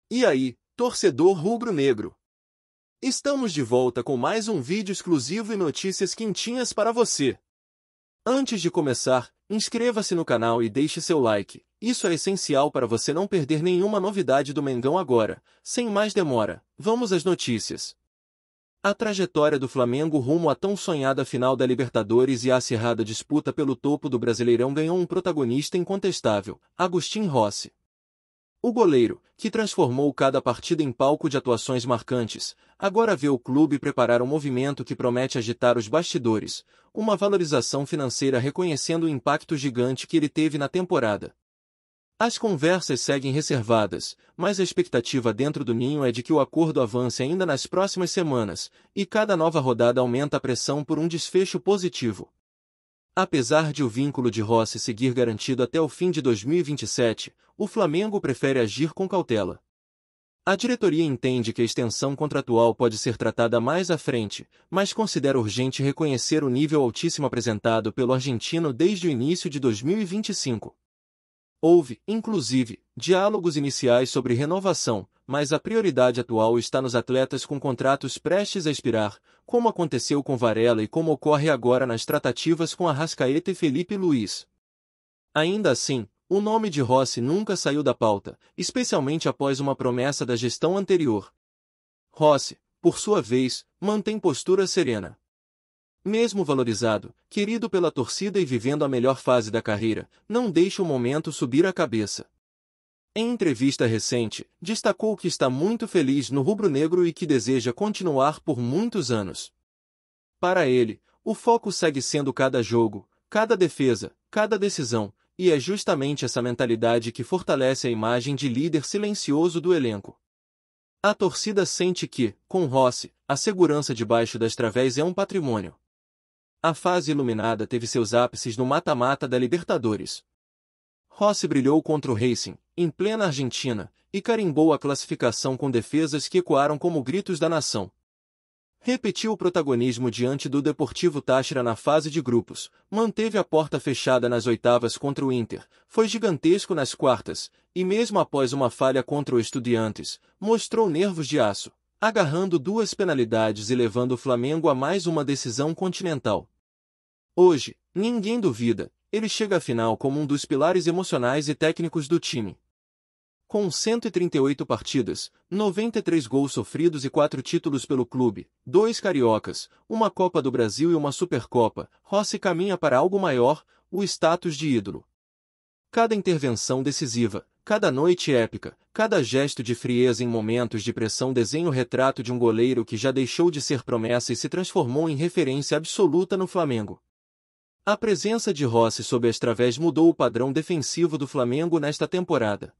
E aí, torcedor rubro-negro? Estamos de volta com mais um vídeo exclusivo e notícias quentinhas para você. Antes de começar, inscreva-se no canal e deixe seu like. Isso é essencial para você não perder nenhuma novidade do Mengão agora. Sem mais demora, vamos às notícias. A trajetória do Flamengo rumo à tão sonhada final da Libertadores e a acirrada disputa pelo topo do Brasileirão ganhou um protagonista incontestável, Agustín Rossi. O goleiro, que transformou cada partida em palco de atuações marcantes, agora vê o clube preparar um movimento que promete agitar os bastidores, uma valorização financeira reconhecendo o impacto gigante que ele teve na temporada. As conversas seguem reservadas, mas a expectativa dentro do ninho é de que o acordo avance ainda nas próximas semanas, e cada nova rodada aumenta a pressão por um desfecho positivo. Apesar de o vínculo de Rossi seguir garantido até o fim de 2027, o Flamengo prefere agir com cautela. A diretoria entende que a extensão contratual pode ser tratada mais à frente, mas considera urgente reconhecer o nível altíssimo apresentado pelo argentino desde o início de 2025. Houve, inclusive, diálogos iniciais sobre renovação, mas a prioridade atual está nos atletas com contratos prestes a expirar, como aconteceu com Varela e como ocorre agora nas tratativas com Arrascaeta e Felipe Luiz. Ainda assim, o nome de Rossi nunca saiu da pauta, especialmente após uma promessa da gestão anterior. Rossi, por sua vez, mantém postura serena. Mesmo valorizado, querido pela torcida e vivendo a melhor fase da carreira, não deixa o momento subir a cabeça. Em entrevista recente, destacou que está muito feliz no rubro-negro e que deseja continuar por muitos anos. Para ele, o foco segue sendo cada jogo, cada defesa, cada decisão, e é justamente essa mentalidade que fortalece a imagem de líder silencioso do elenco. A torcida sente que, com Rossi, a segurança debaixo das través é um patrimônio. A fase iluminada teve seus ápices no mata-mata da Libertadores. Rossi brilhou contra o Racing, em plena Argentina, e carimbou a classificação com defesas que ecoaram como gritos da nação. Repetiu o protagonismo diante do Deportivo Táchira na fase de grupos, manteve a porta fechada nas oitavas contra o Inter, foi gigantesco nas quartas, e mesmo após uma falha contra o Estudiantes, mostrou nervos de aço, agarrando duas penalidades e levando o Flamengo a mais uma decisão continental. Hoje, ninguém duvida, ele chega à final como um dos pilares emocionais e técnicos do time. Com 138 partidas, 93 gols sofridos e 4 títulos pelo clube, 2 cariocas, uma Copa do Brasil e uma Supercopa, Rossi caminha para algo maior, o status de ídolo. Cada intervenção decisiva, cada noite épica, cada gesto de frieza em momentos de pressão desenha o retrato de um goleiro que já deixou de ser promessa e se transformou em referência absoluta no Flamengo. A presença de Rossi sob as través mudou o padrão defensivo do Flamengo nesta temporada.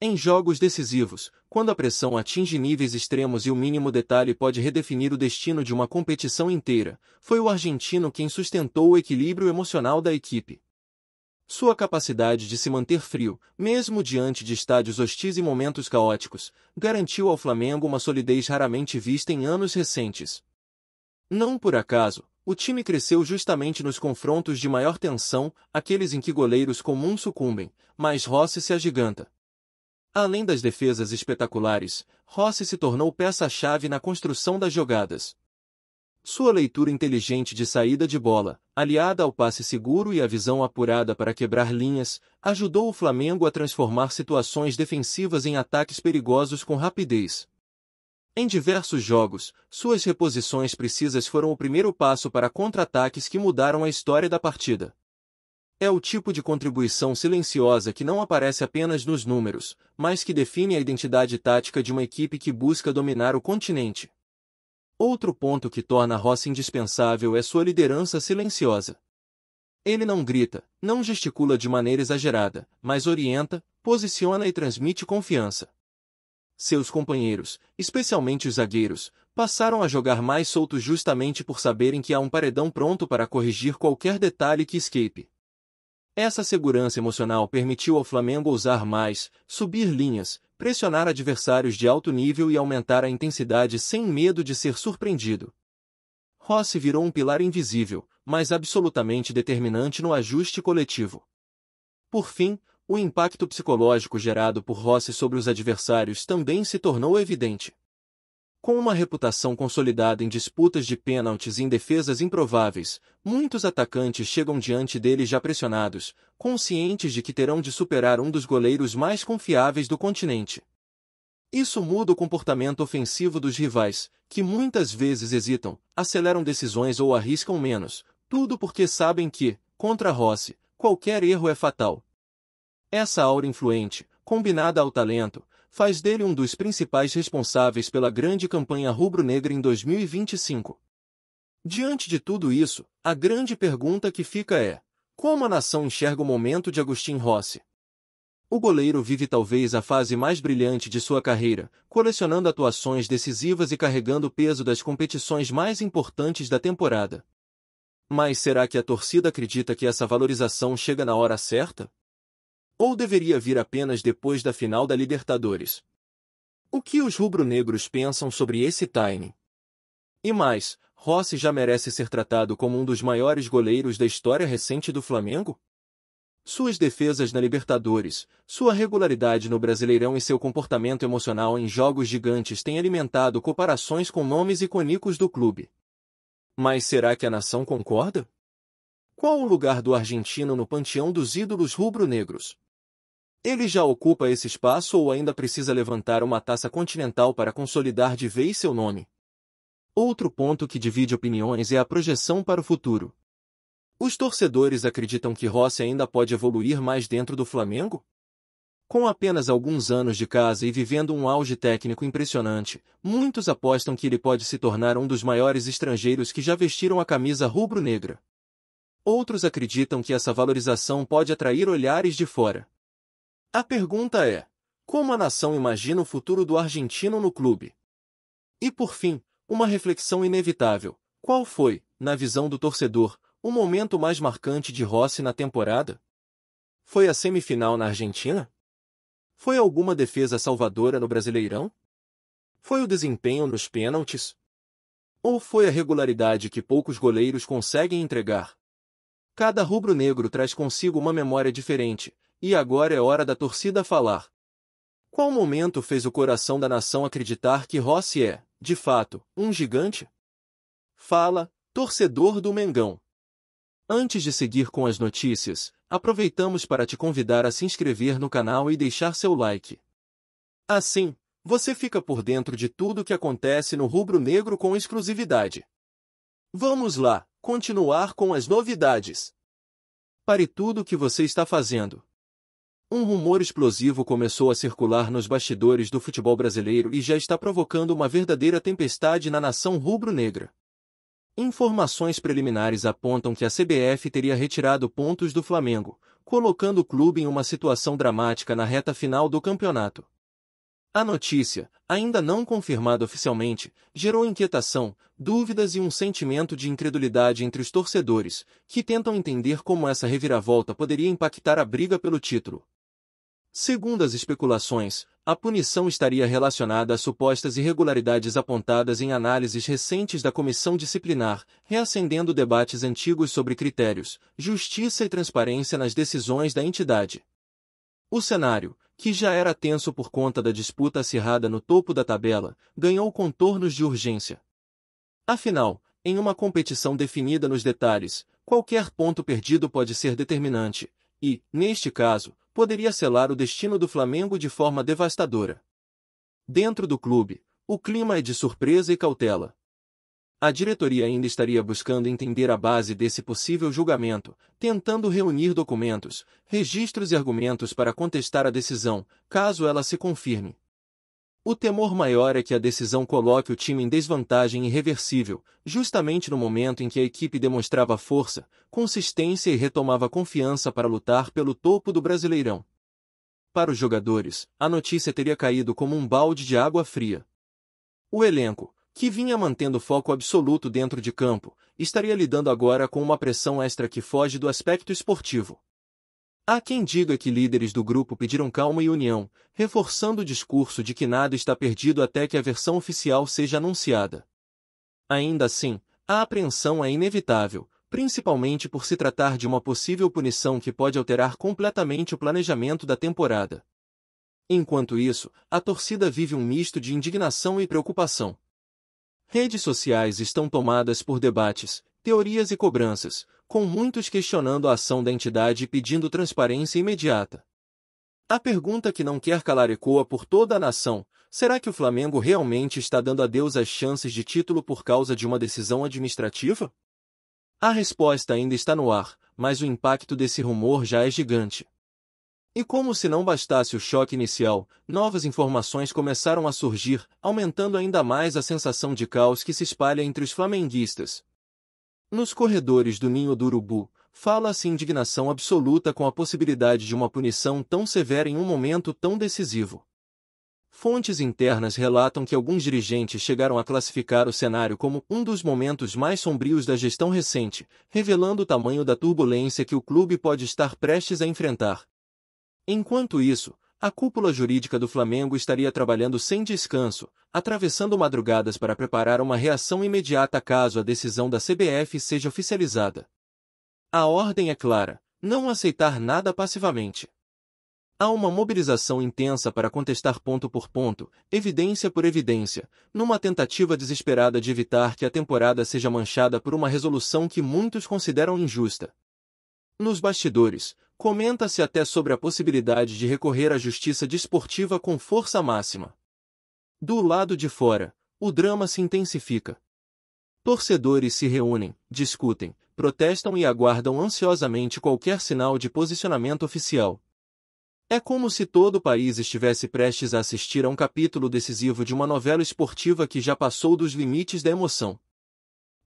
Em jogos decisivos, quando a pressão atinge níveis extremos e o mínimo detalhe pode redefinir o destino de uma competição inteira, foi o argentino quem sustentou o equilíbrio emocional da equipe. Sua capacidade de se manter frio, mesmo diante de estádios hostis e momentos caóticos, garantiu ao Flamengo uma solidez raramente vista em anos recentes. Não por acaso, o time cresceu justamente nos confrontos de maior tensão, aqueles em que goleiros comuns sucumbem, mas Rossi se agiganta. Além das defesas espetaculares, Rossi se tornou peça-chave na construção das jogadas. Sua leitura inteligente de saída de bola, aliada ao passe seguro e à visão apurada para quebrar linhas, ajudou o Flamengo a transformar situações defensivas em ataques perigosos com rapidez. Em diversos jogos, suas reposições precisas foram o primeiro passo para contra-ataques que mudaram a história da partida. É o tipo de contribuição silenciosa que não aparece apenas nos números, mas que define a identidade tática de uma equipe que busca dominar o continente. Outro ponto que torna Rossi indispensável é sua liderança silenciosa. Ele não grita, não gesticula de maneira exagerada, mas orienta, posiciona e transmite confiança. Seus companheiros, especialmente os zagueiros, passaram a jogar mais soltos justamente por saberem que há um paredão pronto para corrigir qualquer detalhe que escape. Essa segurança emocional permitiu ao Flamengo ousar mais, subir linhas, pressionar adversários de alto nível e aumentar a intensidade sem medo de ser surpreendido. Rossi virou um pilar invisível, mas absolutamente determinante no ajuste coletivo. Por fim, o impacto psicológico gerado por Rossi sobre os adversários também se tornou evidente. Com uma reputação consolidada em disputas de pênaltis e em defesas improváveis, muitos atacantes chegam diante dele já pressionados, conscientes de que terão de superar um dos goleiros mais confiáveis do continente. Isso muda o comportamento ofensivo dos rivais, que muitas vezes hesitam, aceleram decisões ou arriscam menos, tudo porque sabem que, contra Rossi, qualquer erro é fatal. Essa aura influente, combinada ao talento, faz dele um dos principais responsáveis pela grande campanha rubro-negra em 2025. Diante de tudo isso, a grande pergunta que fica é: como a nação enxerga o momento de Agustin Rossi? O goleiro vive talvez a fase mais brilhante de sua carreira, colecionando atuações decisivas e carregando o peso das competições mais importantes da temporada. Mas será que a torcida acredita que essa valorização chega na hora certa? Ou deveria vir apenas depois da final da Libertadores? O que os rubro-negros pensam sobre esse timing? E mais, Rossi já merece ser tratado como um dos maiores goleiros da história recente do Flamengo? Suas defesas na Libertadores, sua regularidade no Brasileirão e seu comportamento emocional em jogos gigantes têm alimentado comparações com nomes icônicos do clube. Mas será que a nação concorda? Qual o lugar do argentino no panteão dos ídolos rubro-negros? Ele já ocupa esse espaço ou ainda precisa levantar uma taça continental para consolidar de vez seu nome? Outro ponto que divide opiniões é a projeção para o futuro. Os torcedores acreditam que Rossi ainda pode evoluir mais dentro do Flamengo? Com apenas alguns anos de casa e vivendo um auge técnico impressionante, muitos apostam que ele pode se tornar um dos maiores estrangeiros que já vestiram a camisa rubro-negra. Outros acreditam que essa valorização pode atrair olhares de fora. A pergunta é: como a nação imagina o futuro do argentino no clube? E por fim, uma reflexão inevitável: qual foi, na visão do torcedor, o momento mais marcante de Rossi na temporada? Foi a semifinal na Argentina? Foi alguma defesa salvadora no Brasileirão? Foi o desempenho nos pênaltis? Ou foi a regularidade que poucos goleiros conseguem entregar? Cada rubro-negro traz consigo uma memória diferente, e agora é hora da torcida falar. Qual momento fez o coração da nação acreditar que Rossi é, de fato, um gigante? Fala, torcedor do Mengão! Antes de seguir com as notícias, aproveitamos para te convidar a se inscrever no canal e deixar seu like. Assim, você fica por dentro de tudo o que acontece no rubro-negro com exclusividade. Vamos lá, continuar com as novidades. Pare tudo o que você está fazendo. Um rumor explosivo começou a circular nos bastidores do futebol brasileiro e já está provocando uma verdadeira tempestade na nação rubro-negra. Informações preliminares apontam que a CBF teria retirado pontos do Flamengo, colocando o clube em uma situação dramática na reta final do campeonato. A notícia, ainda não confirmada oficialmente, gerou inquietação, dúvidas e um sentimento de incredulidade entre os torcedores, que tentam entender como essa reviravolta poderia impactar a briga pelo título. Segundo as especulações, a punição estaria relacionada a supostas irregularidades apontadas em análises recentes da comissão disciplinar, reacendendo debates antigos sobre critérios, justiça e transparência nas decisões da entidade. O cenário, que já era tenso por conta da disputa acirrada no topo da tabela, ganhou contornos de urgência. Afinal, em uma competição definida nos detalhes, qualquer ponto perdido pode ser determinante, e, neste caso, poderia selar o destino do Flamengo de forma devastadora. Dentro do clube, o clima é de surpresa e cautela. A diretoria ainda estaria buscando entender a base desse possível julgamento, tentando reunir documentos, registros e argumentos para contestar a decisão, caso ela se confirme. O temor maior é que a decisão coloque o time em desvantagem irreversível, justamente no momento em que a equipe demonstrava força, consistência e retomava confiança para lutar pelo topo do Brasileirão. Para os jogadores, a notícia teria caído como um balde de água fria. O elenco, que vinha mantendo foco absoluto dentro de campo, estaria lidando agora com uma pressão extra que foge do aspecto esportivo. Há quem diga que líderes do grupo pediram calma e união, reforçando o discurso de que nada está perdido até que a versão oficial seja anunciada. Ainda assim, a apreensão é inevitável, principalmente por se tratar de uma possível punição que pode alterar completamente o planejamento da temporada. Enquanto isso, a torcida vive um misto de indignação e preocupação. Redes sociais estão tomadas por debates, teorias e cobranças, com muitos questionando a ação da entidade e pedindo transparência imediata. A pergunta que não quer calar ecoa por toda a nação: será que o Flamengo realmente está dando adeus às chances de título por causa de uma decisão administrativa? A resposta ainda está no ar, mas o impacto desse rumor já é gigante. E como se não bastasse o choque inicial, novas informações começaram a surgir, aumentando ainda mais a sensação de caos que se espalha entre os flamenguistas. Nos corredores do Ninho do Urubu, fala-se indignação absoluta com a possibilidade de uma punição tão severa em um momento tão decisivo. Fontes internas relatam que alguns dirigentes chegaram a classificar o cenário como um dos momentos mais sombrios da gestão recente, revelando o tamanho da turbulência que o clube pode estar prestes a enfrentar. Enquanto isso, a cúpula jurídica do Flamengo estaria trabalhando sem descanso, atravessando madrugadas para preparar uma reação imediata caso a decisão da CBF seja oficializada. A ordem é clara: não aceitar nada passivamente. Há uma mobilização intensa para contestar ponto por ponto, evidência por evidência, numa tentativa desesperada de evitar que a temporada seja manchada por uma resolução que muitos consideram injusta. Nos bastidores, comenta-se até sobre a possibilidade de recorrer à justiça desportiva com força máxima. Do lado de fora, o drama se intensifica. Torcedores se reúnem, discutem, protestam e aguardam ansiosamente qualquer sinal de posicionamento oficial. É como se todo o país estivesse prestes a assistir a um capítulo decisivo de uma novela esportiva que já passou dos limites da emoção.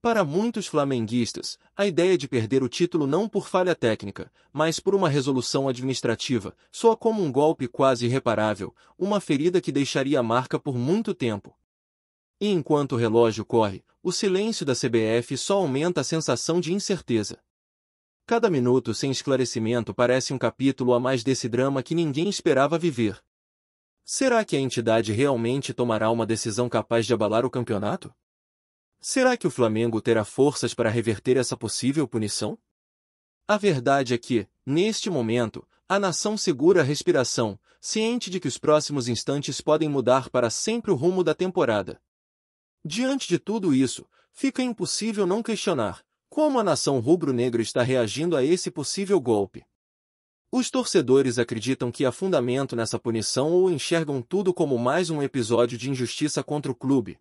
Para muitos flamenguistas, a ideia de perder o título não por falha técnica, mas por uma resolução administrativa, soa como um golpe quase irreparável, uma ferida que deixaria a marca por muito tempo. E enquanto o relógio corre, o silêncio da CBF só aumenta a sensação de incerteza. Cada minuto sem esclarecimento parece um capítulo a mais desse drama que ninguém esperava viver. Será que a entidade realmente tomará uma decisão capaz de abalar o campeonato? Será que o Flamengo terá forças para reverter essa possível punição? A verdade é que, neste momento, a nação segura a respiração, ciente de que os próximos instantes podem mudar para sempre o rumo da temporada. Diante de tudo isso, fica impossível não questionar como a nação rubro-negra está reagindo a esse possível golpe. Os torcedores acreditam que há fundamento nessa punição ou enxergam tudo como mais um episódio de injustiça contra o clube.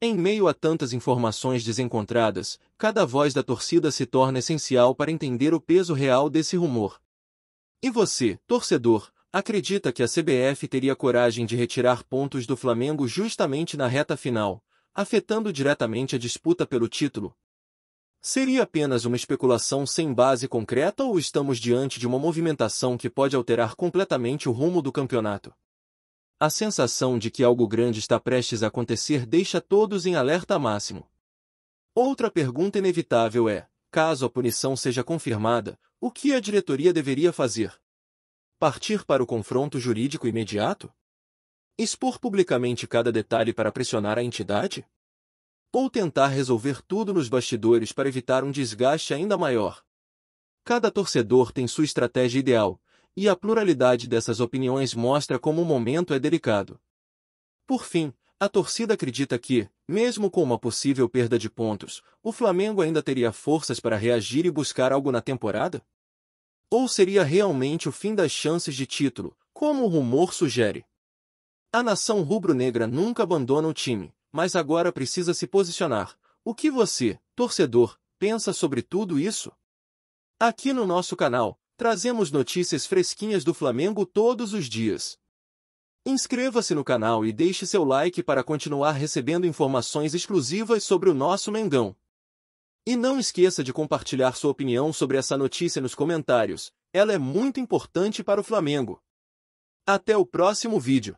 Em meio a tantas informações desencontradas, cada voz da torcida se torna essencial para entender o peso real desse rumor. E você, torcedor, acredita que a CBF teria coragem de retirar pontos do Flamengo justamente na reta final, afetando diretamente a disputa pelo título? Seria apenas uma especulação sem base concreta ou estamos diante de uma movimentação que pode alterar completamente o rumo do campeonato? A sensação de que algo grande está prestes a acontecer deixa todos em alerta máximo. Outra pergunta inevitável é: caso a punição seja confirmada, o que a diretoria deveria fazer? Partir para o confronto jurídico imediato? Expor publicamente cada detalhe para pressionar a entidade? Ou tentar resolver tudo nos bastidores para evitar um desgaste ainda maior? Cada torcedor tem sua estratégia ideal, e a pluralidade dessas opiniões mostra como o momento é delicado. Por fim, a torcida acredita que, mesmo com uma possível perda de pontos, o Flamengo ainda teria forças para reagir e buscar algo na temporada? Ou seria realmente o fim das chances de título, como o rumor sugere? A nação rubro-negra nunca abandona o time, mas agora precisa se posicionar. O que você, torcedor, pensa sobre tudo isso? Aqui no nosso canal, trazemos notícias fresquinhas do Flamengo todos os dias. Inscreva-se no canal e deixe seu like para continuar recebendo informações exclusivas sobre o nosso Mengão. E não esqueça de compartilhar sua opinião sobre essa notícia nos comentários, ela é muito importante para o Flamengo. Até o próximo vídeo.